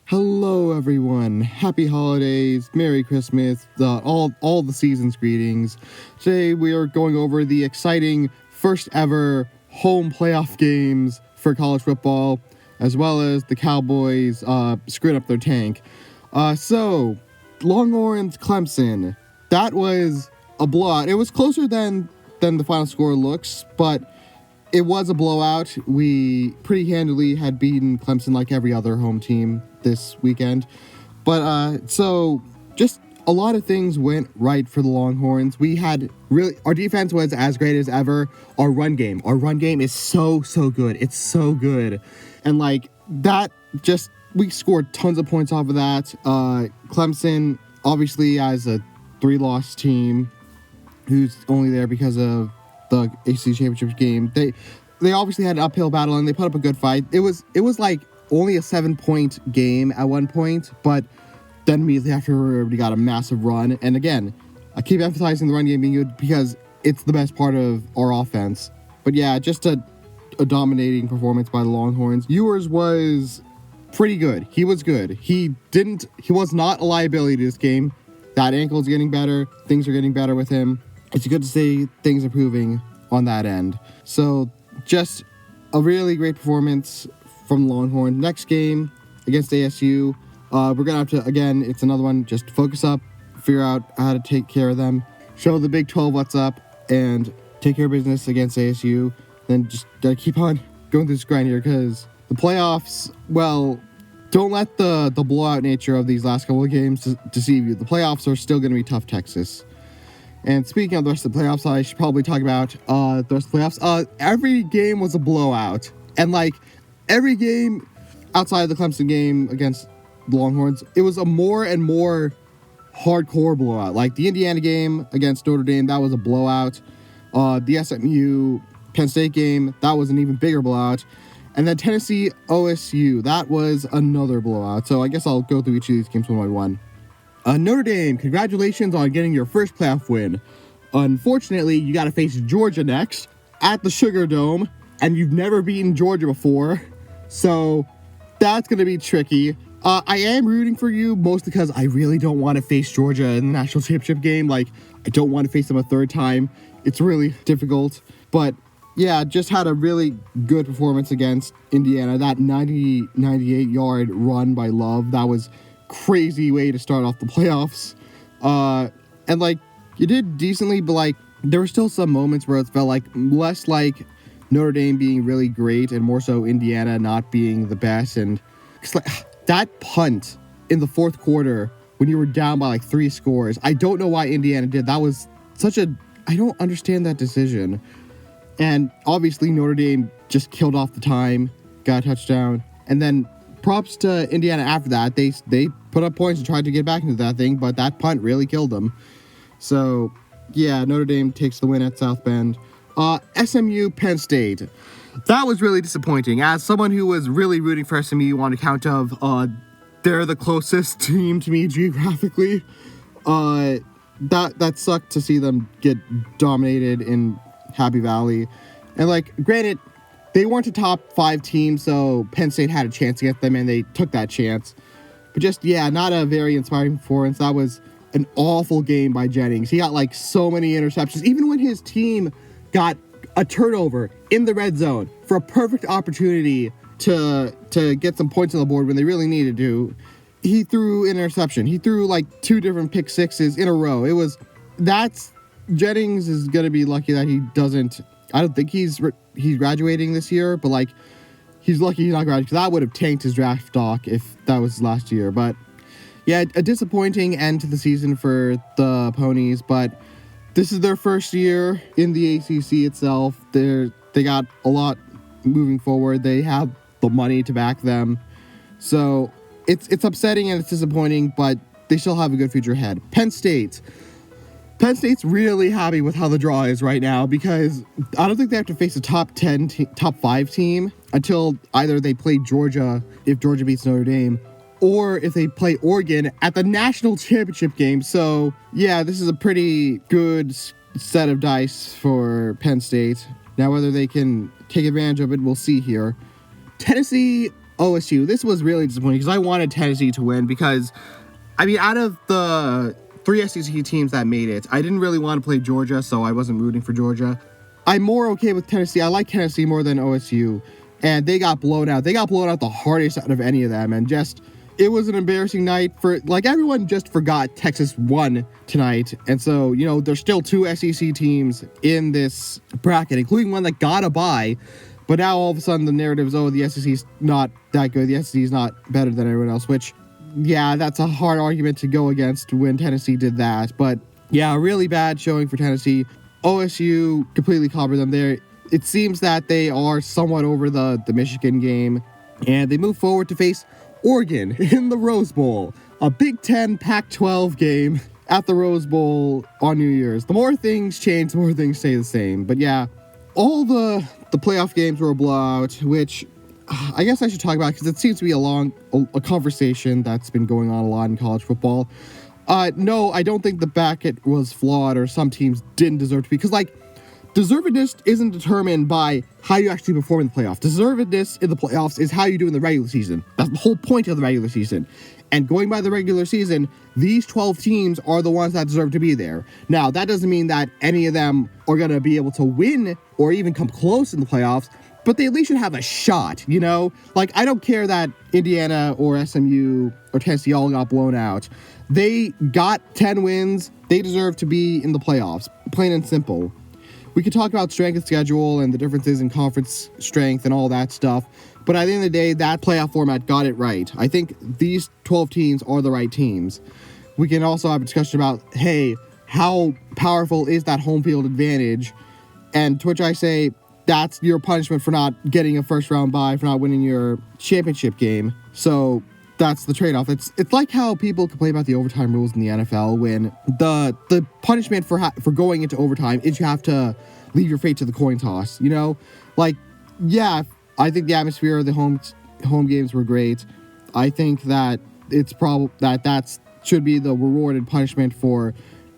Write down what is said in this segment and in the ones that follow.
Hello, everyone. Happy holidays, Merry Christmas, all the season's greetings. Today we are going over the exciting first ever home playoff games for college football, as well as the Cowboys screwing up their tank. So Longhorns, Clemson. That was a blowout. It was closer than the final score looks, but it was a blowout. We pretty handily had beaten Clemson like every other home team this weekend. But so just a lot of things went right for the Longhorns. Our defense was as great as ever. Our run game is so good. It's so good. And like that, we scored tons of points off of that. Clemson, obviously as a 3-loss team who's only there because of the ACC championship game, they obviously had an uphill battle and they put up a good fight. It was like only a 7-point game at one point, but then immediately after we got a massive run. And again, I keep emphasizing the run game being good because it's the best part of our offense. But yeah, just a dominating performance by the Longhorns. Ewers was pretty good. He was good. He was not a liability to this game. That ankle's getting better. Things are getting better with him. It's good to see things improving on that end. So just a really great performance from Longhorn. Next game against ASU, we're going to have to, again, it's another one, just focus up, figure out how to take care of them, show the Big 12 what's up, and take care of business against ASU. Then just got to keep on going through this grind here because the playoffs, well, don't let the blowout nature of these last couple of games deceive you. The playoffs are still going to be tough, Texas. And speaking of the rest of the playoffs, I should probably talk about the rest of the playoffs. Every game was a blowout. And like every game outside of the Clemson game against the Longhorns, it was a more and more hardcore blowout. Like the Indiana game against Notre Dame, that was a blowout. The SMU Penn State game, that was an even bigger blowout. And then Tennessee OSU, that was another blowout. So I guess I'll go through each of these games one by one. Notre Dame, congratulations on getting your first playoff win. Unfortunately, you got to face Georgia next at the Sugar Dome, and you've never beaten Georgia before, so that's going to be tricky. I am rooting for you, mostly because I really don't want to face Georgia in the national championship game. Like, I don't want to face them a third time. It's really difficult, but yeah, just had a really good performance against Indiana. That 98-yard run by Love, that was crazy way to start off the playoffs. And like you did decently, but like there were still some moments where it felt like less like Notre Dame being really great and more so Indiana not being the best. And it's like that punt in the fourth quarter when you were down by like 3 scores, I don't know why Indiana did. That was I don't understand that decision. And obviously Notre Dame just killed off the time, got a touchdown, and then props to Indiana after that. They put up points and tried to get back into that thing, but that punt really killed them. So, yeah, Notre Dame takes the win at South Bend. SMU Penn State. That was really disappointing. As someone who was really rooting for SMU on account of they're the closest team to me geographically, that sucked to see them get dominated in Happy Valley. And like, granted, they weren't a top 5 team, so Penn State had a chance to get them, and they took that chance. But just, yeah, not a very inspiring performance. That was an awful game by Jennings. He got, like, so many interceptions. Even when his team got a turnover in the red zone for a perfect opportunity to get some points on the board when they really needed to, he threw an interception. He threw, like, 2 different pick sixes in a row. Jennings is going to be lucky that he doesn't. I don't think he's graduating this year, but like he's lucky he's not graduating because that would have tanked his draft stock if that was last year. But yeah, a disappointing end to the season for the Ponies, but this is their first year in the ACC itself. They got a lot moving forward. They have the money to back them, so it's upsetting and it's disappointing, but they still have a good future ahead. Penn State's really happy with how the draw is right now because I don't think they have to face a top 5 team until either they play Georgia, if Georgia beats Notre Dame, or if they play Oregon at the national championship game. So, yeah, this is a pretty good set of dice for Penn State. Now, whether they can take advantage of it, we'll see here. Tennessee OSU. This was really disappointing because I wanted Tennessee to win because, I mean, out of the 3 SEC teams that made it, I didn't really want to play Georgia, so I wasn't rooting for Georgia. I'm more okay with Tennessee. I like Tennessee more than OSU, and they got blown out. They got blown out the hardest out of any of them, and just, it was an embarrassing night for, like, everyone just forgot Texas won tonight, and so, you know, there's still 2 SEC teams in this bracket, including one that got a bye. But now all of a sudden the narrative is, oh, the SEC's not that good. The SEC's not better than everyone else, which, yeah, that's a hard argument to go against when Tennessee did that. But, yeah, really bad showing for Tennessee. OSU completely covered them there. It seems that they are somewhat over the Michigan game, and they move forward to face Oregon in the Rose Bowl, a Big Ten Pac-12 game at the Rose Bowl on New Year's. The more things change, the more things stay the same. But, yeah, all the playoff games were a blowout, which I guess I should talk about because it seems to be a conversation that's been going on a lot in college football. No, I don't think the bracket was flawed or some teams didn't deserve to be, because, like, deservedness isn't determined by how you actually perform in the playoffs. Deservedness in the playoffs is how you do in the regular season. That's the whole point of the regular season. And going by the regular season, these 12 teams are the ones that deserve to be there. Now, that doesn't mean that any of them are going to be able to win or even come close in the playoffs, but they at least should have a shot, you know? Like, I don't care that Indiana or SMU or Tennessee all got blown out. They got 10 wins. They deserve to be in the playoffs, plain and simple. We could talk about strength of schedule and the differences in conference strength and all that stuff, but at the end of the day, that playoff format got it right. I think these 12 teams are the right teams. We can also have a discussion about, hey, how powerful is that home field advantage? And to which I say, that's your punishment for not getting a first round bye, for not winning your championship game. So that's the trade-off. It's like how people complain about the overtime rules in the NFL when the punishment for going into overtime is you have to leave your fate to the coin toss, you know? Like, yeah, I think the atmosphere of the home games were great. I think that it's probably that should be the reward and punishment for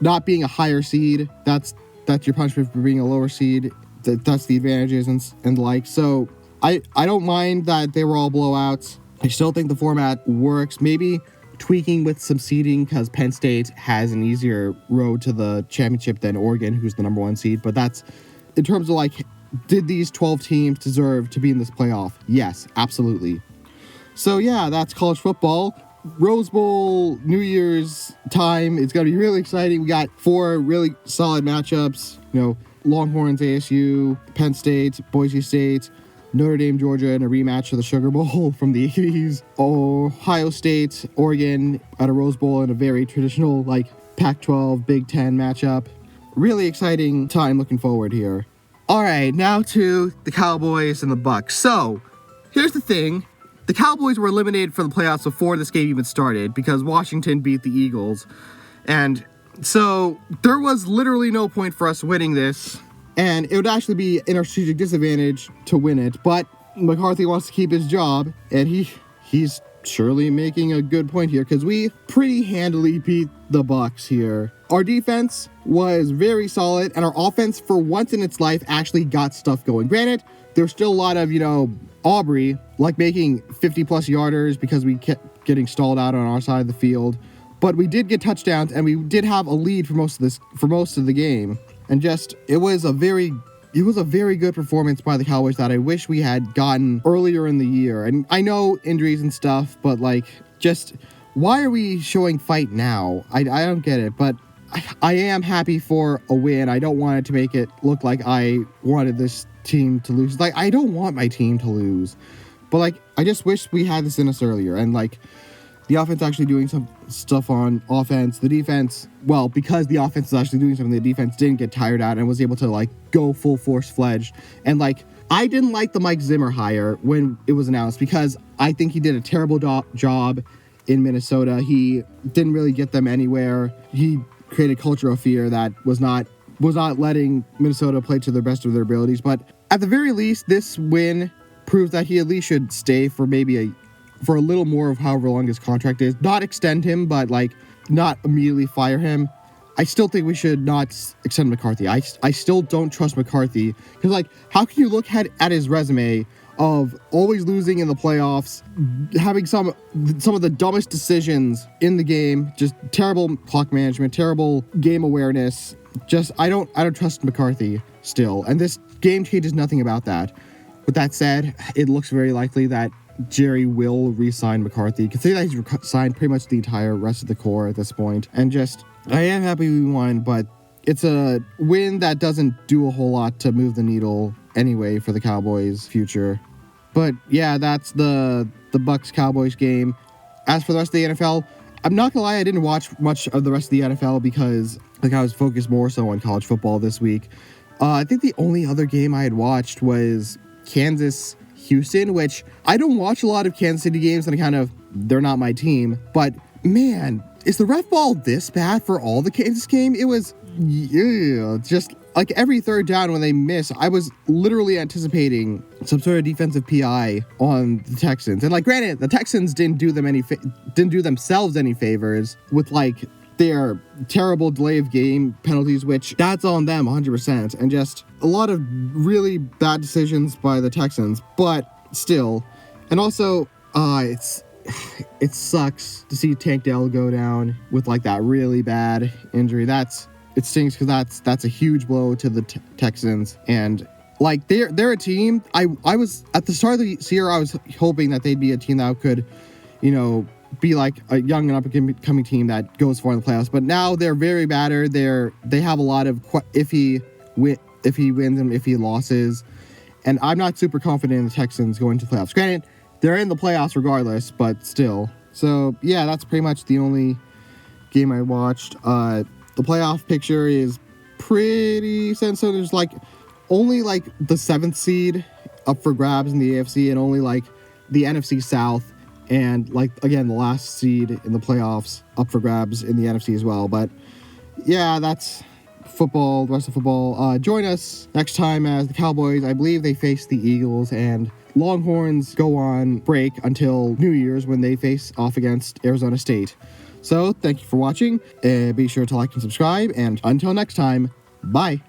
not being a higher seed. That's your punishment for being a lower seed. That's the advantages and the like. So I don't mind that they were all blowouts. I still think the format works. Maybe tweaking with some seeding because Penn State has an easier road to the championship than Oregon, who's the number 1 seed. But that's in terms of, like, did these 12 teams deserve to be in this playoff? Yes, absolutely. So yeah, that's college football. Rose Bowl, New Year's time. It's going to be really exciting. We got 4 really solid matchups. You know, Longhorns, ASU, Penn State, Boise State, Notre Dame, Georgia in a rematch of the Sugar Bowl from the 80s. Ohio State, Oregon at a Rose Bowl in a very traditional, like, Pac-12, Big Ten matchup. Really exciting time looking forward here. All right, now to the Cowboys and the Bucs. So, here's the thing. The Cowboys were eliminated from the playoffs before this game even started because Washington beat the Eagles. And so there was literally no point for us winning this. And it would actually be in our strategic disadvantage to win it. But McCarthy wants to keep his job. And he's surely making a good point here because we pretty handily beat the Bucs here. Our defense was very solid. And our offense, for once in its life, actually got stuff going. Granted, there's still a lot of, Aubrey, like making 50-plus yarders because we kept getting stalled out on our side of the field. But we did get touchdowns, and we did have a lead for most of the game. And just, it was a very good performance by the Cowboys that I wish we had gotten earlier in the year. And I know injuries and stuff, but, like, just, why are we showing fight now? I don't get it, but I am happy for a win. I don't want it to make it look like I wanted this team to lose. Like, I don't want my team to lose, but, like, I just wish we had this in us earlier. And, like, the offense actually doing some stuff on offense. The defense, well, because the offense is actually doing something, the defense didn't get tired out and was able to, like, go full force fledged. And, like, I didn't like the Mike Zimmer hire when it was announced because I think he did a terrible job in Minnesota. He didn't really get them anywhere. He created a culture of fear that was not letting Minnesota play to the best of their abilities. But at the very least, this win proves that he at least should stay for for a little more of however long his contract is. Not extend him, but, like, not immediately fire him. I still think we should not extend McCarthy. I still don't trust McCarthy. Because, like, how can you look at his resume of always losing in the playoffs, having some of the dumbest decisions in the game, just terrible clock management, terrible game awareness. Just I don't trust McCarthy still, and this game changes nothing about that. With that said, it looks very likely that Jerry will re-sign McCarthy, considering that he's signed pretty much the entire rest of the core at this point. And just, I am happy we won, but it's a win that doesn't do a whole lot to move the needle anyway for the Cowboys' future. But yeah, that's the Bucs-Cowboys game. As for the rest of the NFL, I'm not gonna lie, I didn't watch much of the rest of the NFL because I was focused more so on college football this week. I think the only other game I had watched was Kansas-Houston, which I don't watch a lot of Kansas City games, and they're not my team. But man, is the ref ball this bad for all the Kansas game? It was, just like every third down when they miss, I was literally anticipating some sort of defensive PI on the Texans. And like, granted, the Texans didn't do themselves any favors with like their terrible delay of game penalties, which that's on them 100%, and just a lot of really bad decisions by the Texans, but still. And also, it sucks to see Tank Dell go down with like that really bad injury. It stings because that's a huge blow to the Texans, and like they're a team. I was at the start of the year, I was hoping that they'd be a team that could, be like a young and up-and-coming team that goes far in the playoffs. But now they're very battered. They have a lot of if he wins and if he losses, and I'm not super confident in the Texans going to the playoffs. Granted, they're in the playoffs regardless, but still. So yeah, that's pretty much the only game I watched. The playoff picture is pretty sensitive. There's like only like the 7th seed up for grabs in the AFC, and only like the NFC South, and like again the last seed in the playoffs up for grabs in the NFC as well. But yeah, that's football, the rest of football. Join us next time as the Cowboys, I believe they face the Eagles, and Longhorns go on break until New Year's when they face off against Arizona State. So thank you for watching. Be sure to like and subscribe, and until next time, bye.